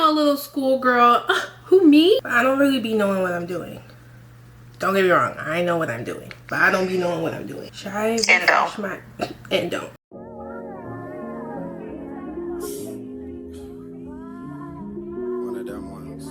a little schoolgirl. Who, me? I don't really be knowing what I'm doing. Don't get me wrong, I know what I'm doing, but I don't be knowing what I'm doing. Should I refresh my and don't? One of them ones.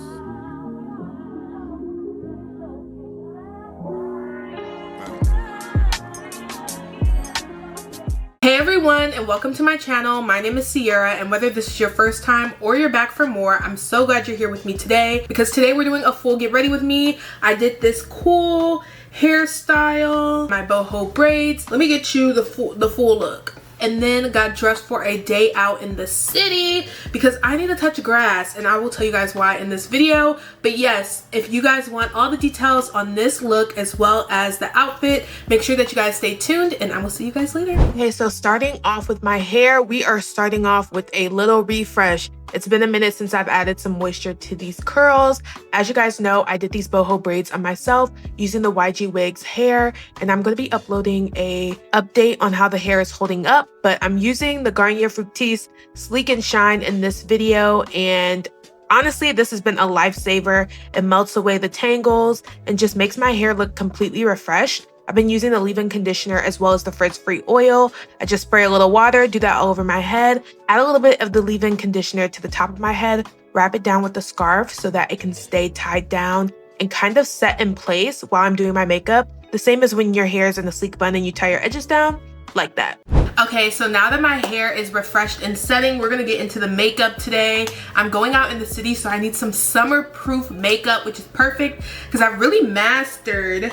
Hey everyone, and welcome to my channel. My name is 𝐬𝐸, and whether this is your first time or you're back for more, I'm so glad you're here with me today, because today we're doing a full get ready with me. I did this cool hairstyle, my boho braids. Let me get you the full look. And then got dressed for a day out in the city because I need to touch grass, and I will tell you guys why in this video. But yes, if you guys want all the details on this look as well as the outfit, make sure that you guys stay tuned, and I will see you guys later. Okay, so starting off with my hair, we are starting off with a little refresh. It's been a minute since I've added some moisture to these curls. As you guys know, I did these boho braids on myself using the 𝐦𝐸𝐬𝐬𝐬's hair, and I'm going to be uploading a update on how the hair is holding up. But I'm using the Garnier Fructis Sleek and Shine in this video, and honestly, this has been a lifesaver. It melts away the tangles and just makes my hair look completely refreshed. I've been using the leave-in conditioner as well as the frizz-free oil. I just spray a little water, do that all over my head, add a little bit of the leave-in conditioner to the top of my head, wrap it down with the scarf so that it can stay tied down and kind of set in place while I'm doing my makeup. The same as when your hair is in a sleek bun and you tie your edges down, like that. Okay, so now that my hair is refreshed and setting, we're gonna get into the makeup today. I'm going out in the city, so I need some summer-proof makeup, which is perfect because I've really mastered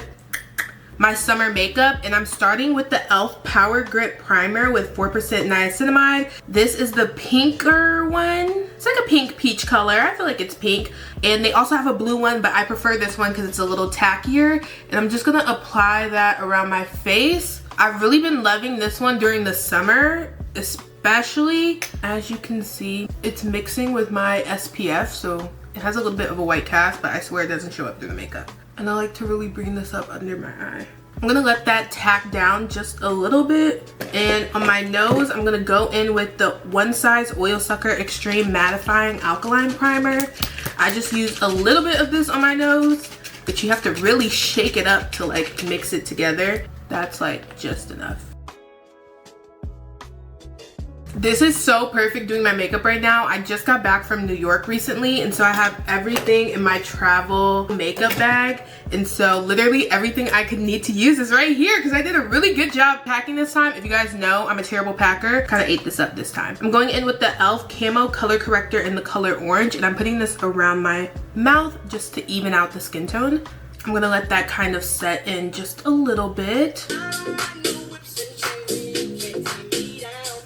my summer makeup, and I'm starting with the e.l.f. Power Grip Primer with 4% niacinamide. This is the pinker one. It's like a pink peach color. I feel like it's pink. And they also have a blue one, but I prefer this one because it's a little tackier. And I'm just gonna apply that around my face. I've really been loving this one during the summer, especially as you can see, it's mixing with my SPF, so it has a little bit of a white cast, but I swear it doesn't show up through the makeup. And I like to really bring this up under my eye. I'm gonna let that tack down just a little bit. And on my nose, I'm gonna go in with the One Size Oil Sucker Extreme Mattifying Alkaline Primer. I just used a little bit of this on my nose, but you have to really shake it up to like mix it together. That's like just enough. This is so perfect doing my makeup right now. I just got back from New York recently, and so I have everything in my travel makeup bag, and so literally everything I could need to use is right here because I did a really good job packing this time. If you guys know, I'm a terrible packer. Kind of ate this up this time. I'm going in with the e.l.f. Camo Color Corrector in the color orange, and I'm putting this around my mouth just to even out the skin tone. I'm gonna let that kind of set in just a little bit.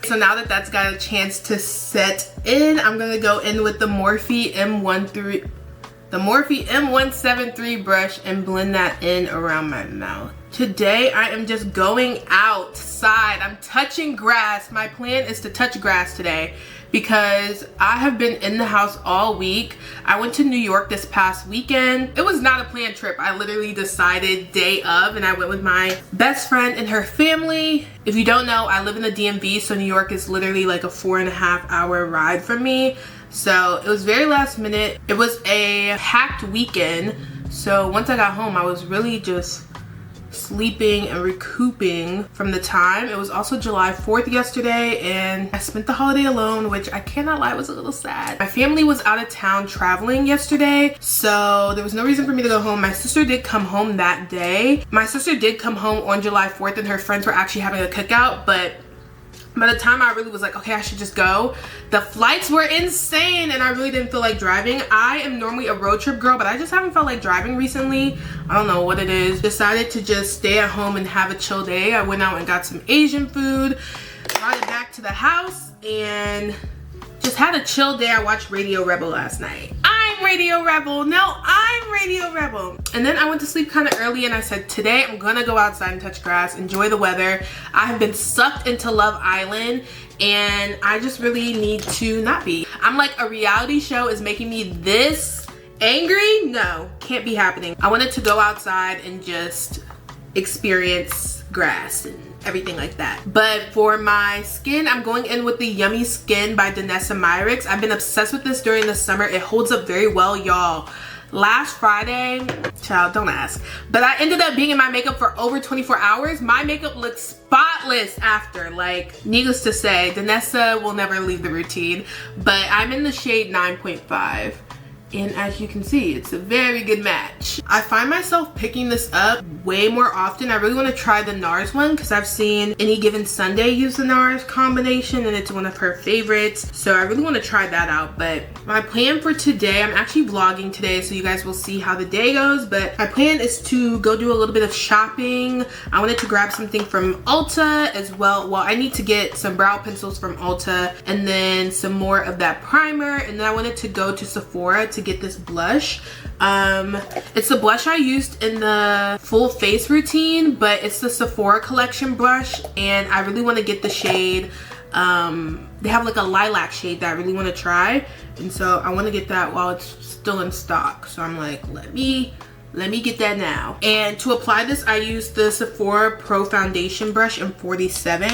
So now that that's got a chance to set in, I'm gonna go in with the Morphe M173 brush and blend that in around my mouth. Today I am just going outside. I'm touching grass. My plan is to touch grass today because I have been in the house all week. I went to New York this past weekend. It was not a planned trip. I literally decided day of, and I went with my best friend and her family. If you don't know, I live in the DMV, so New York is literally like a 4.5-hour ride from me. So it was very last minute. It was a packed weekend. So once I got home, I was really just sleeping and recouping from the time. It was also July 4th yesterday, and I spent the holiday alone, which I cannot lie was a little sad. My family was out of town traveling yesterday, so there was no reason for me to go home. My sister did come home that day. My sister did come home on July 4th, and her friends were actually having a cookout, but by the time I really was like, okay, I should just go, the flights were insane and I really didn't feel like driving. I am normally a road trip girl, but I just haven't felt like driving recently. I don't know what it is. Decided to just stay at home and have a chill day. I went out and got some Asian food, brought it back to the house, and just had a chill day. I watched Radio Rebel last night. I'm Radio Rebel. No, I'm Radio Rebel. And then I went to sleep kind of early, and I said, today I'm gonna go outside and touch grass, enjoy the weather. I have been sucked into Love Island, and I just really need to not be. I'm like, a reality show is making me this angry? No, can't be happening. I wanted to go outside and just experience grass and everything like that. But for my skin, I'm going in with the Yummy Skin by Danessa Myricks. I've been obsessed with this during the summer. It holds up very well, y'all. Last Friday, child, don't ask, but I ended up being in my makeup for over 24 hours. My makeup looks spotless after. Like, needless to say, Danessa will never leave the routine. But I'm in the shade 9.5. And as you can see, it's a very good match. I find myself picking this up way more often. I really want to try the NARS one because I've seen Any Given Sunday use the NARS combination and it's one of her favorites. So I really want to try that out. But my plan for today, I'm actually vlogging today so you guys will see how the day goes. But my plan is to go do a little bit of shopping. I wanted to grab something from Ulta as well. Well, I need to get some brow pencils from Ulta and then some more of that primer. And then I wanted to go to Sephora to get this blush. It's the blush I used in the full face routine, but it's the Sephora collection brush and I really want to get the shade. They have like a lilac shade that I really want to try, and so I want to get that while it's still in stock. So I'm like, let me get that now. And to apply this, I used the Sephora Pro Foundation brush in 47.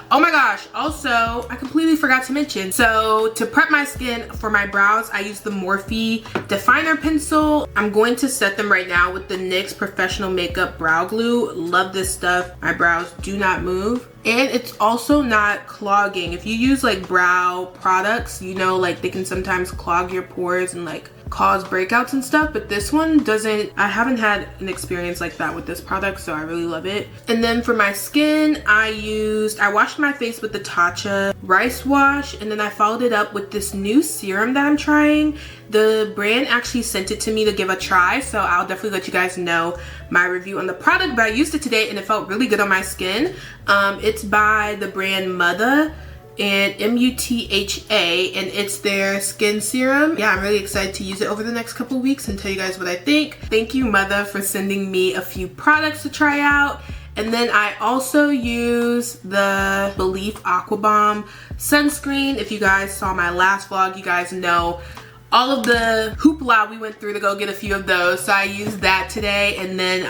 Oh my gosh, also, I completely forgot to mention, so to prep my skin for my brows, I use the Morphe Definer Pencil. I'm going to set them right now with the NYX Professional Makeup Brow Glue. Love this stuff. My brows do not move. And it's also not clogging. If you use like brow products, you know, like they can sometimes clog your pores and like cause breakouts and stuff, but this one doesn't. I haven't had an experience like that with this product, so I really love it. And then for my skin, I washed my face with the Tatcha rice wash, and then I followed it up with this new serum that I'm trying. The brand actually sent it to me to give a try, so I'll definitely let you guys know my review on the product, but I used it today and it felt really good on my skin. It's by the brand Mother and MUTHA, and it's their skin serum. Yeah, I'm really excited to use it over the next couple weeks and tell you guys what I think. Thank you, Mother, for sending me a few products to try out. And then I also use the Belief Aqua Bomb sunscreen. If you guys saw my last vlog, you guys know all of the hoopla we went through to go get a few of those. So I used that today, and then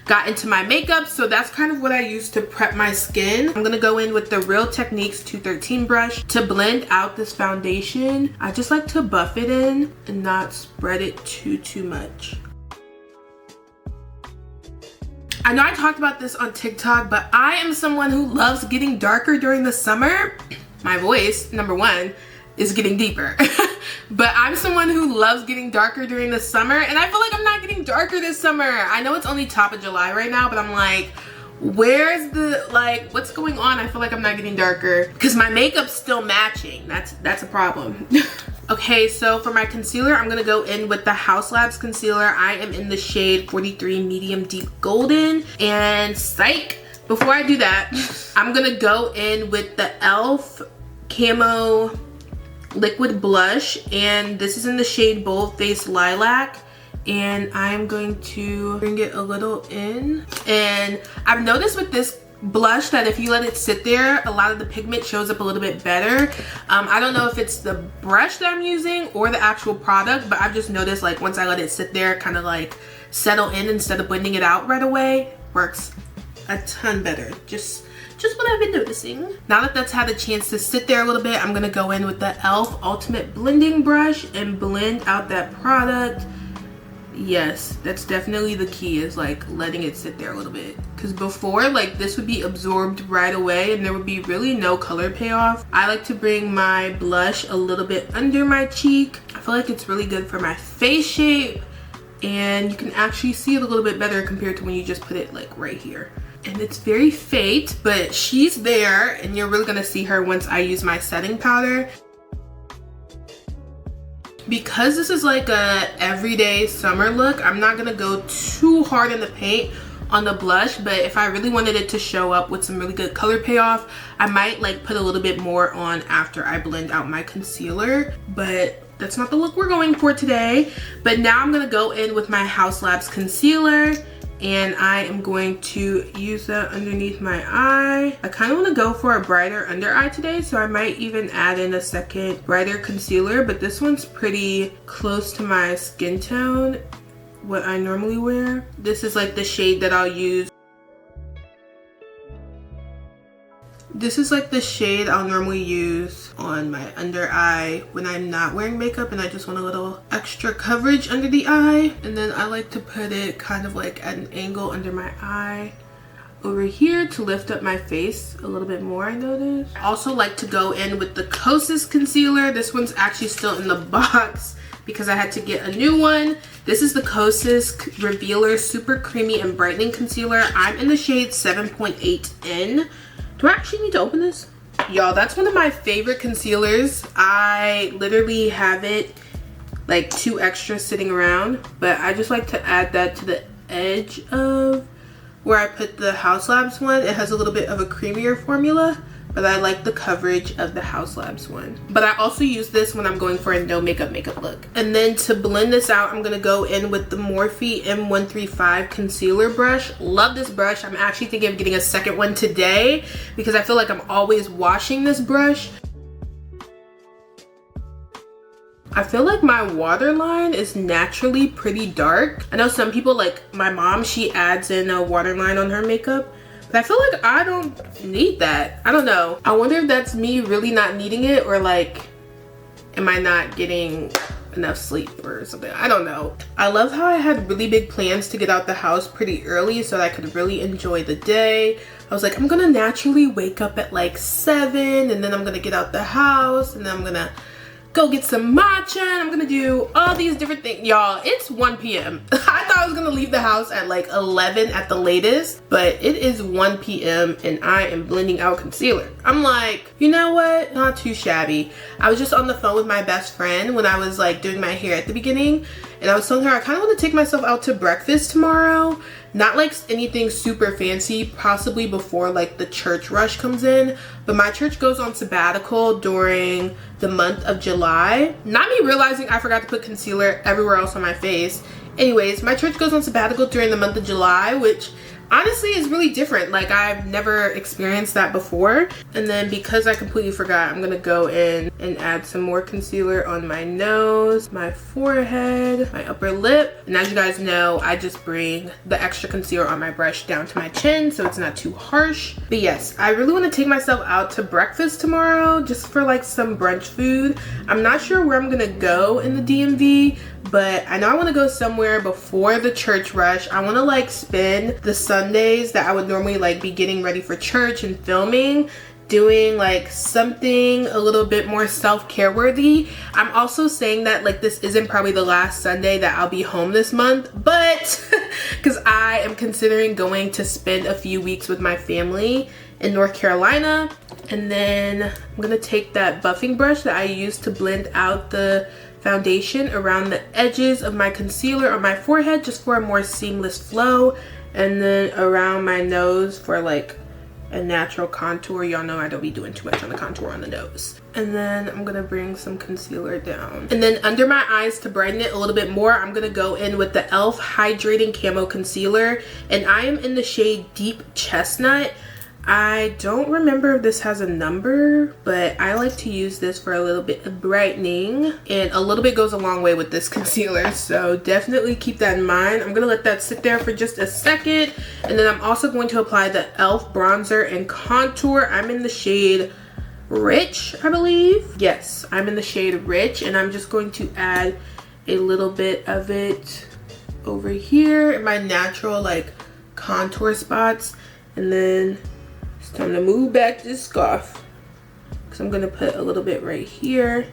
got into my makeup. So that's kind of what I use to prep my skin. I'm gonna go in with the Real Techniques 213 brush to blend out this foundation. I just like to buff it in and not spread it too much. I know I talked about this on TikTok, but I am someone who loves getting darker during the summer. My voice, number one, is getting deeper. But I'm someone who loves getting darker during the summer, and I feel like I'm not getting darker this summer. I know it's only top of July right now, but I'm like, where's the, like, what's going on? I feel like I'm not getting darker because my makeup's still matching. That's a problem. Okay, so for my concealer, I'm gonna go in with the Haus Labs concealer. I am in the shade 43 Medium Deep Golden, and psych, before I do that, I'm gonna go in with the e.l.f. Camo liquid blush, and this is in the shade Bold Face Lilac, and I'm going to bring it a little in. And I've noticed with this blush that if you let it sit there, a lot of the pigment shows up a little bit better. I don't know if it's the brush that I'm using or the actual product, but I've just noticed like once I let it sit there, kind of like settle in instead of blending it out right away, works a ton better. Just what I've been noticing. Now that that's had a chance to sit there a little bit, I'm gonna go in with the e.l.f. Ultimate Blending Brush and blend out that product. Yes, that's definitely the key, is like letting it sit there a little bit. Because before, like, this would be absorbed right away and there would be really no color payoff. I like to bring my blush a little bit under my cheek. I feel like it's really good for my face shape, and you can actually see it a little bit better compared to when you just put it like right here. And it's very faint, but she's there, and you're really gonna see her once I use my setting powder. Because this is like a everyday summer look, I'm not gonna go too hard in the paint on the blush, but if I really wanted it to show up with some really good color payoff, I might like put a little bit more on after I blend out my concealer, but that's not the look we're going for today. But now I'm gonna go in with my Haus Labs concealer, and I am going to use that underneath my eye. I kind of want to go for a brighter under eye today, so I might even add in a second brighter concealer, but this one's pretty close to my skin tone, what I normally wear. This is like the shade that I'll use This is like the shade I'll normally use on my under eye when I'm not wearing makeup and I just want a little extra coverage under the eye. And then I like to put it kind of like at an angle under my eye over here to lift up my face a little bit more, I noticed. I also like to go in with the 𝐭𝐡𝐢𝐻 concealer. This one's actually still in the box because I had to get a new one. This is the 𝐭𝐡𝐢𝐻 Revealer Super Creamy and Brightening Concealer. I'm in the shade 7.8N. Do I actually need to open this? Y'all, that's one of my favorite concealers. I literally have it like 2 extras sitting around, but I just like to add that to the edge of where I put the Haus Labs one. It has a little bit of a creamier formula, but I like the coverage of the Haus Labs one. But I also use this when I'm going for a no makeup look. And then to blend this out, I'm gonna go in with the Morphe M135 concealer brush. Love this brush. I'm actually thinking of getting a second one today because I feel like I'm always washing this brush. I feel like my waterline is naturally pretty dark. I know some people, like my mom, she adds in a waterline on her makeup, but I feel like I don't need that. I don't know. I wonder if that's me really not needing it, or like, am I not getting enough sleep or something? I don't know. I love how I had really big plans to get out the house pretty early so that I could really enjoy the day. I was like, I'm gonna naturally wake up at like 7 and then I'm gonna get out the house and then I'm gonna go get some matcha and I'm gonna do all these different things. Y'all, it's 1 p.m. I thought I was gonna leave the house at like 11 at the latest, but it is 1 p.m. and I am blending out concealer. I'm like, you know what? Not too shabby. I was just on the phone with my best friend when I was like doing my hair at the beginning, and I was telling her I kind of want to take myself out to breakfast tomorrow. Not like anything super fancy, possibly before like the church rush comes in, but my church goes on sabbatical during the month of July. Not me realizing I forgot to put concealer everywhere else on my face. Anyways, my church goes on sabbatical during the month of July, which honestly is really different. Like, I've never experienced that before. And then because I completely forgot, I'm gonna go in and add some more concealer on my nose, my forehead, my upper lip. And as you guys know, I just bring the extra concealer on my brush down to my chin so it's not too harsh. But yes, I really want to take myself out to breakfast tomorrow just for like some brunch food. I'm not sure where I'm gonna go in the DMV, but I know I want to go somewhere before the church rush. I want to like spend the Sundays that I would normally like be getting ready for church and filming, doing like something a little bit more self-care worthy. I'm also saying that like this isn't probably the last Sunday that I'll be home this month, but because I am considering going to spend a few weeks with my family in North Carolina. And then I'm gonna take that buffing brush that I used to blend out the foundation around the edges of my concealer on my forehead just for a more seamless flow, and then around my nose for like a natural contour. Y'all know I don't be doing too much on the contour on the nose. And then I'm gonna bring some concealer down, and then under my eyes to brighten it a little bit more, I'm gonna go in with the e.l.f. Hydrating Camo Concealer, and I am in the shade Deep Chestnut. I don't remember if this has a number, but I like to use this for a little bit of brightening, and a little bit goes a long way with this concealer, so definitely keep that in mind. I'm gonna let that sit there for just a second, and then I'm also going to apply the e.l.f. bronzer and contour. I'm in the shade Rich, I believe. Yes, I'm in the shade Rich, and I'm just going to add a little bit of it over here in my natural like contour spots, and then it's time to move back this scarf because I'm gonna put a little bit right here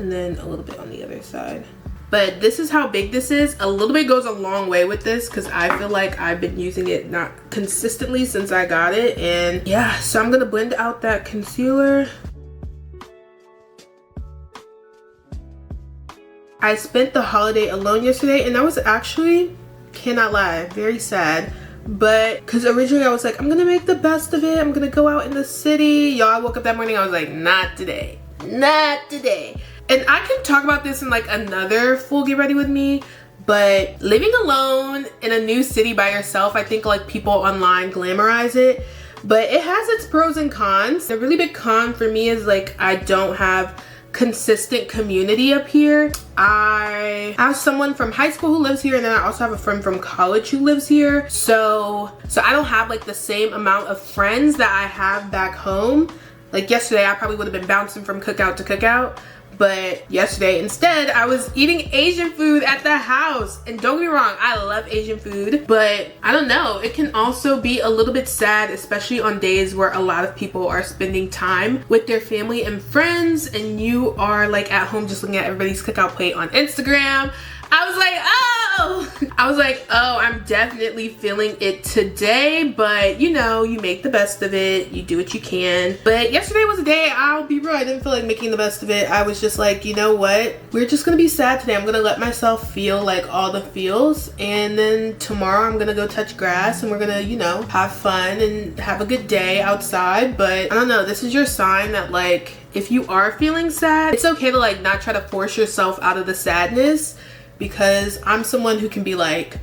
and then a little bit on the other side. But this is how big this is. A little bit goes a long way with this because I feel like I've been using it not consistently since I got it. And yeah, so I'm gonna blend out that concealer. I spent the holiday alone yesterday, and I was actually, cannot lie, very sad. But because originally I was like, I'm gonna make the best of it, I'm gonna go out in the city. Y'all, I woke up that morning, I was like, not today, not today. And I can talk about this in like another full get ready with me, but living alone in a new city by yourself, I think like people online glamorize it, but it has its pros and cons. The really big con for me is like I don't have consistent community up here. I have someone from high school who lives here, and then I also have a friend from college who lives here. So I don't have like the same amount of friends that I have back home. Like yesterday, I probably would have been bouncing from cookout to cookout. But yesterday, instead, I was eating Asian food at the house. And don't get me wrong, I love Asian food. But I don't know, it can also be a little bit sad, especially on days where a lot of people are spending time with their family and friends. And you are like at home just looking at everybody's cookout plate on Instagram. I was like, oh, I'm definitely feeling it today, but you know, you make the best of it, you do what you can. But yesterday was a day, I'll be real, I didn't feel like making the best of it. I was just like, you know what, we're just gonna be sad today. I'm gonna let myself feel like all the feels, and then tomorrow I'm gonna go touch grass and we're gonna, you know, have fun and have a good day outside. But I don't know, this is your sign that like, if you are feeling sad, it's okay to like not try to force yourself out of the sadness. Because I'm someone who can be like,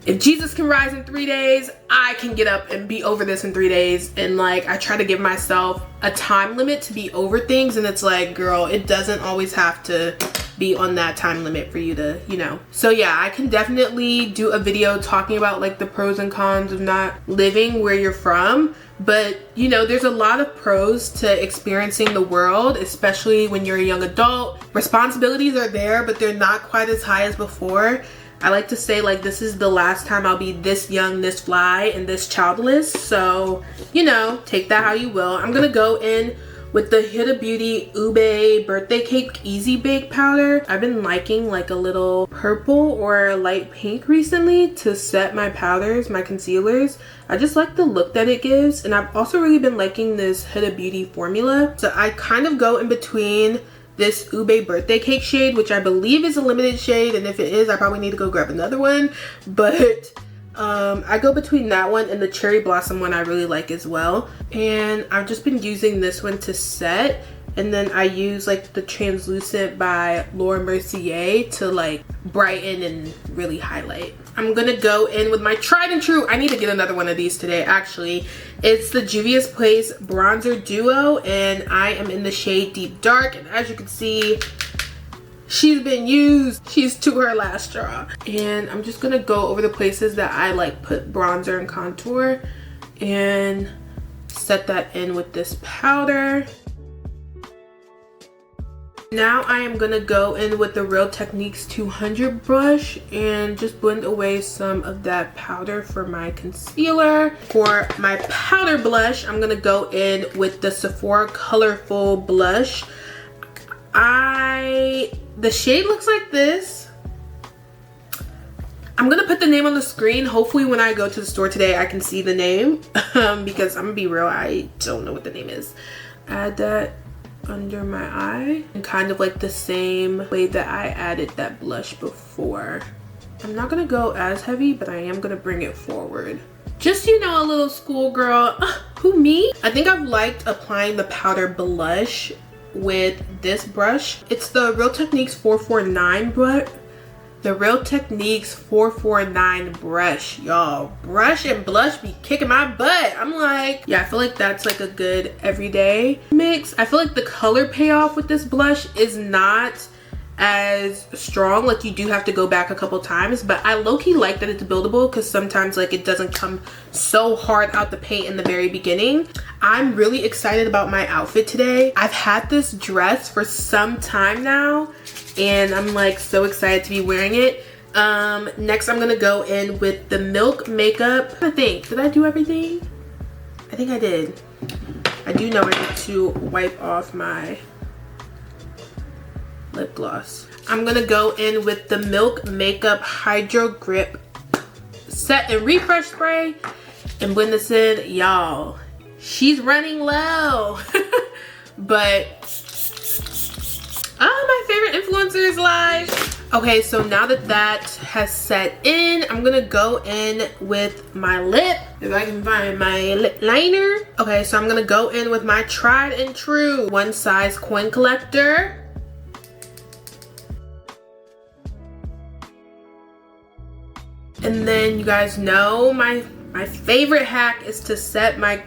if Jesus can rise in 3 days, I can get up and be over this in 3 days. And like, I try to give myself a time limit to be over things. And it's like, girl, it doesn't always have to be on that time limit for you to, you know. So yeah, I can definitely do a video talking about like the pros and cons of not living where you're from. But you know, there's a lot of pros to experiencing the world, especially when you're a young adult. Responsibilities are there, but they're not quite as high as before. I like to say like, this is the last time I'll be this young, this fly, and this childless. So, you know, take that how you will. I'm gonna go in with the Huda Beauty Ube Birthday Cake Easy Bake Powder. I've been liking like a little purple or light pink recently to set my powders, my concealers. I just like the look that it gives. And I've also really been liking this Huda Beauty formula. So I kind of go in between this Ube Birthday Cake shade, which I believe is a limited shade. And if it is, I probably need to go grab another one. But I go between that one and the Cherry Blossom one I really like as well. And I've just been using this one to set. And then I use like the Translucent by Laura Mercier to like brighten and really highlight. I'm gonna go in with my tried and true, I need to get another one of these today actually. It's the Juvia's Place Bronzer Duo, and I am in the shade Deep Dark. And as you can see, she's been used. She's to her last straw. And I'm just gonna go over the places that I like put bronzer and contour and set that in with this powder. Now I am gonna go in with the Real Techniques 200 brush and just blend away some of that powder for my concealer. For my powder blush, I'm gonna go in with the Sephora Colorful Blush. The shade looks like this. I'm gonna put the name on the screen. Hopefully when I go to the store today, I can see the name because I'm gonna be real, I don't know what the name is. Add that under my eye and kind of like the same way that I added that blush before. I'm not gonna go as heavy, but I am gonna bring it forward. Just, you know, a little schoolgirl. Who, me? I think I've liked applying the powder blush with this brush. It's the Real Techniques 449 brush. The Real Techniques 449 brush, y'all. Brush and blush be kicking my butt. I'm like, yeah, I feel like that's like a good everyday mix. I feel like the color payoff with this blush is not as strong. Like, you do have to go back a couple times, but I low-key like that it's buildable because sometimes like it doesn't come so hard out the paint in the very beginning. I'm really excited about my outfit today. I've had this dress for some time now and I'm like so excited to be wearing it. Next I'm gonna go in with the Milk Makeup. I think, did I do everything? I think I did. I do know I need to wipe off my lip gloss. I'm gonna go in with the Milk Makeup Hydro Grip Set and Refresh Spray and blend this in. Y'all, she's running low. But my favorite influencer is live. Okay, so now that that has set in, I'm gonna go in with my lip, if I can find my lip liner. Okay, so I'm gonna go in with my tried and true One Size Coin Collector. And then you guys know my favorite hack is to set my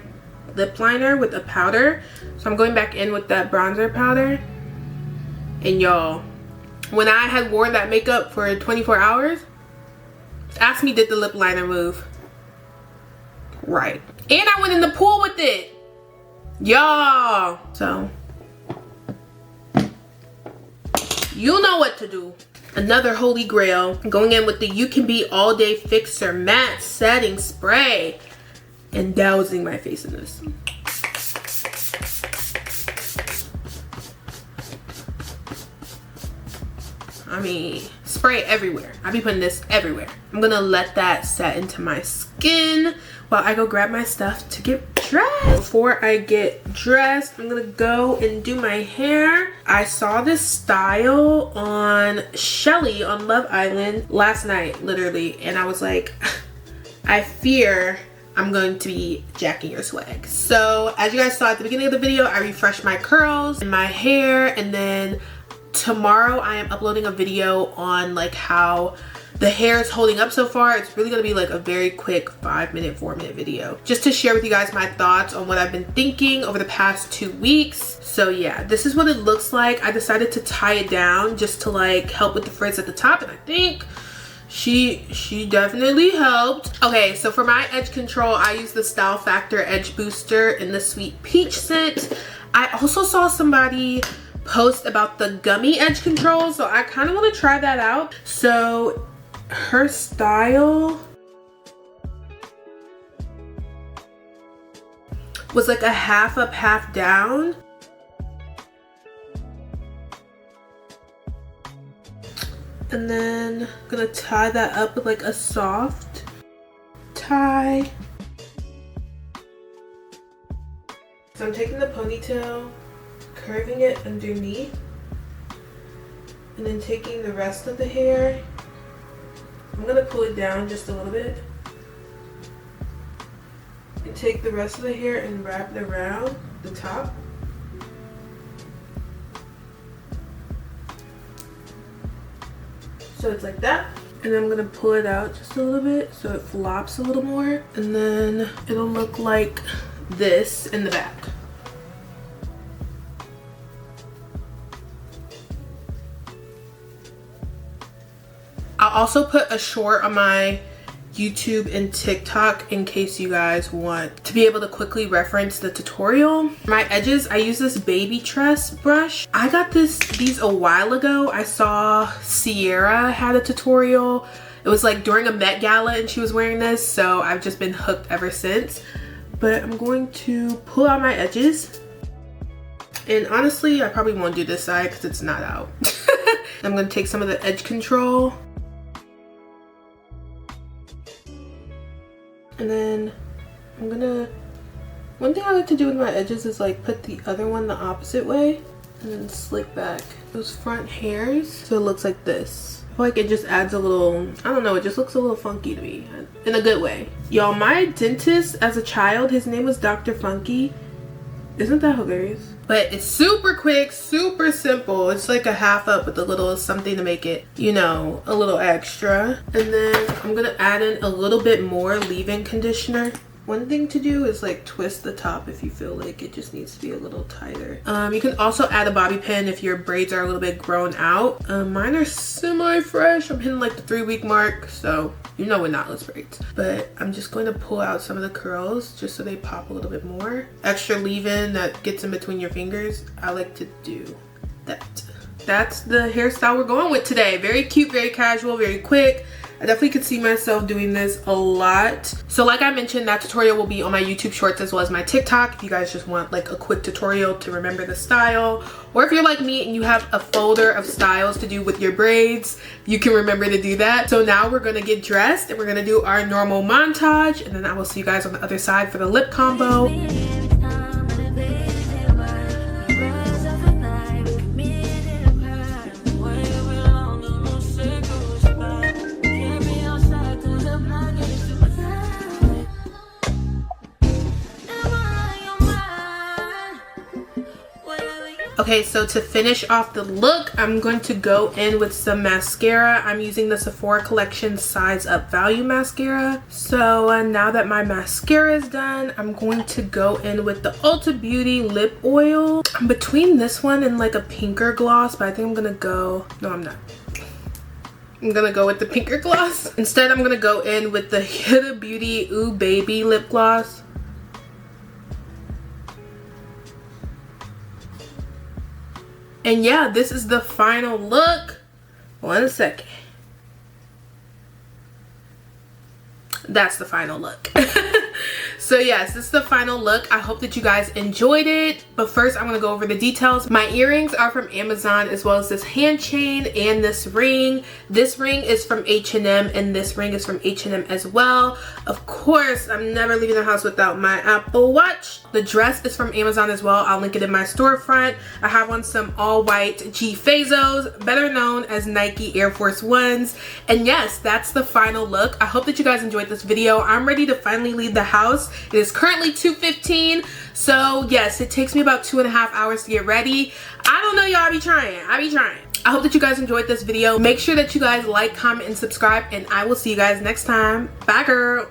lip liner with a powder. So I'm going back in with that bronzer powder And y'all, when I had worn that makeup for 24 hours, ask me, did the lip liner move? Right. And I went in the pool with it, y'all. So you know what to do. Another holy grail, going in with the You Can Be All Day Fixer Matte Setting Spray and dousing my face in this. I mean, spray everywhere. I be putting this everywhere. I'm gonna let that set into my skin while I go grab my stuff to get dressed. Before I get dressed, I'm gonna go and do my hair. I saw this style on Shelly on Love Island last night, literally, and I was like, I fear I'm going to be jacking your swag. So as you guys saw at the beginning of the video, I refreshed my curls and my hair, and then tomorrow I am uploading a video on like how the hair is holding up so far. It's really gonna be like a very quick 5-minute, 4-minute video just to share with you guys my thoughts on what I've been thinking over the past 2 weeks. So yeah, this is what it looks like. I decided to tie it down just to like help with the frizz at the top, and I think she definitely helped. Okay, so for my edge control, I use the Style Factor Edge Booster in the Sweet Peach scent. I also saw somebody post about the gummy edge control, so I kind of want to try that out. So her style was like a half up, half down. And then I'm gonna tie that up with like a soft tie. So I'm taking the ponytail, curving it underneath, and then taking the rest of the hair, I'm gonna pull it down just a little bit and take the rest of the hair and wrap it around the top. So it's like that, and then I'm gonna pull it out just a little bit so it flops a little more, and then it'll look like this in the back. I'll also put a short on my YouTube and TikTok in case you guys want to be able to quickly reference the tutorial. For my edges, I use this baby tress brush. I got these a while ago. I saw Ciara had a tutorial. It was like during a Met Gala and she was wearing this, so I've just been hooked ever since. But I'm going to pull out my edges. And honestly, I probably won't do this side because it's not out. I'm going to take some of the edge control. And then I'm gonna, one thing I like to do with my edges is like put the other one the opposite way and then slick back those front hairs so it looks like this. I feel like it just adds a little, I don't know, it just looks a little funky to me in a good way. Y'all, my dentist as a child, his name was Dr. Funky. Isn't that hilarious? But it's super quick, super simple. It's like a half up with a little something to make it, you know, a little extra. And then I'm gonna add in a little bit more leave-in conditioner. One thing to do is like twist the top if you feel like it just needs to be a little tighter. You can also add a bobby pin if your braids are a little bit grown out. Mine are semi-fresh. I'm hitting like the 3-week mark, so you know we're knotless braids. But I'm just going to pull out some of the curls just so they pop a little bit more. Extra leave-in that gets in between your fingers. I like to do that. That's the hairstyle we're going with today. Very cute, very casual, very quick. I definitely could see myself doing this a lot. So like I mentioned, that tutorial will be on my YouTube shorts as well as my TikTok if you guys just want like a quick tutorial to remember the style. Or if you're like me and you have a folder of styles to do with your braids, you can remember to do that. So now we're gonna get dressed and we're gonna do our normal montage, and then I will see you guys on the other side for the lip combo. Okay, so to finish off the look, I'm going to go in with some mascara. I'm using the Sephora Collection Size Up Value Mascara. So now that my mascara is done, I'm going to go in with the Ulta Beauty Lip Oil. I'm between this one and like a pinker gloss, but I think I'm gonna go, no I'm not. I'm gonna go with the pinker gloss. Instead, I'm gonna go in with the Huda Beauty Ooh Baby Lip Gloss. And yeah, this is the final look. 1 second. That's the final look. So yes, this is the final look. I hope that you guys enjoyed it. But first, I'm gonna go over the details. My earrings are from Amazon, as well as this hand chain and this ring. This ring is from H&M, and this ring is from H&M as well. Of course, I'm never leaving the house without my Apple Watch. The dress is from Amazon as well. I'll link it in my storefront. I have on some all white 𝐬𝐫𝐨𝐽s, better known as Nike Air Force Ones. And yes, that's the final look. I hope that you guys enjoyed this video. I'm ready to finally leave the house. It is currently 2:15, so yes, it takes me about 2.5 hours to get ready. I don't know, y'all. I be trying. I hope that you guys enjoyed this video. Make sure that you guys like, comment, and subscribe, and I will see you guys next time. Bye, girl.